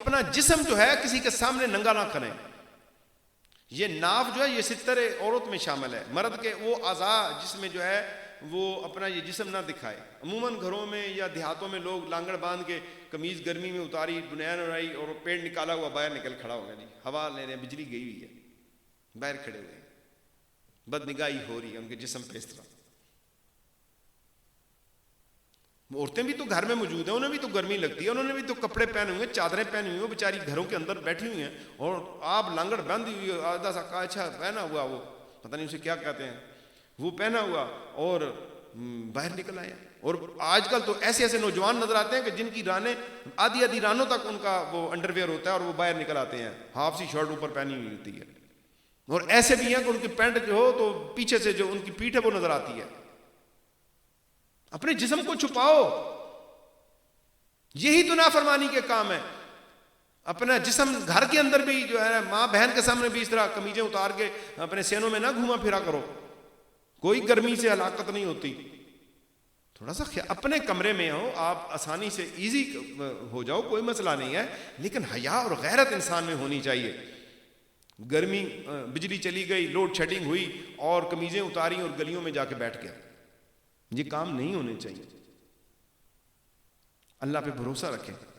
اپنا جسم جو ہے کسی کے سامنے ننگا نہ کریں. یہ ناف جو ہے یہ ستر عورت میں شامل ہے. مرد کے وہ اعضاء جس میں جو ہے وہ اپنا یہ جسم نہ دکھائے. عموماً گھروں میں یا دیہاتوں میں لوگ لانگڑ باندھ کے قمیض گرمی میں اتاری, بنیان اڑائی اور پیڑ نکالا ہوا باہر نکل کھڑا ہو گیا جی, ہوا لے رہے ہیں, بجلی گئی ہوئی ہے, باہر کھڑے ہوئے ہیں, بد نگاہی ہو رہی ہے ان کے جسم پہ اس طرح. عورتیں بھی تو گھر میں موجود ہیں, انہیں بھی تو گرمی لگتی ہے, انہوں نے بھی تو کپڑے پہنے ہوئے ہیں, چادریں پہنی ہوئی ہیں, بیچاری گھروں کے اندر بیٹھی ہوئی ہیں, اور آپ لانگڑ باندھی ہوئی, آدھا سا کاچھا پہنا ہوا, وہ پتہ نہیں اسے کیا کہتے ہیں, وہ پہنا ہوا اور باہر نکل آیا. اور آج کل تو ایسے ایسے نوجوان نظر آتے ہیں کہ جن کی رانیں آدھی آدھی رانوں تک ان کا وہ انڈر ویئر ہوتا ہے, اور وہ باہر نکل آتے ہیں, ہاف سی شرٹ اوپر پہنی ہوئی ہوتی ہے. اور ایسے بھی ہیں کہ ان کی پینٹ جو ہو تو پیچھے سے جو ان کی پیٹھ ہے وہ نظر آتی ہے. اپنے جسم کو چھپاؤ, یہی تو نافرمانی کے کام ہے. اپنا جسم گھر کے اندر بھی جو ہے ماں بہن کے سامنے بھی اس طرح قمیضیں اتار کے اپنے سینوں میں نہ گھوما پھرا کرو, کوئی گرمی سے ہلاکت نہیں ہوتی. تھوڑا سا اپنے کمرے میں ہو, آپ آسانی سے ایزی ہو جاؤ, کوئی مسئلہ نہیں ہے, لیکن حیا اور غیرت انسان میں ہونی چاہیے. گرمی, بجلی چلی گئی, لوڈ شیڈنگ ہوئی اور قمیضیں اتاری اور گلیوں میں جا کے بیٹھ گیا, یہ کام نہیں ہونے چاہیے. اللہ پہ بھروسہ رکھیں.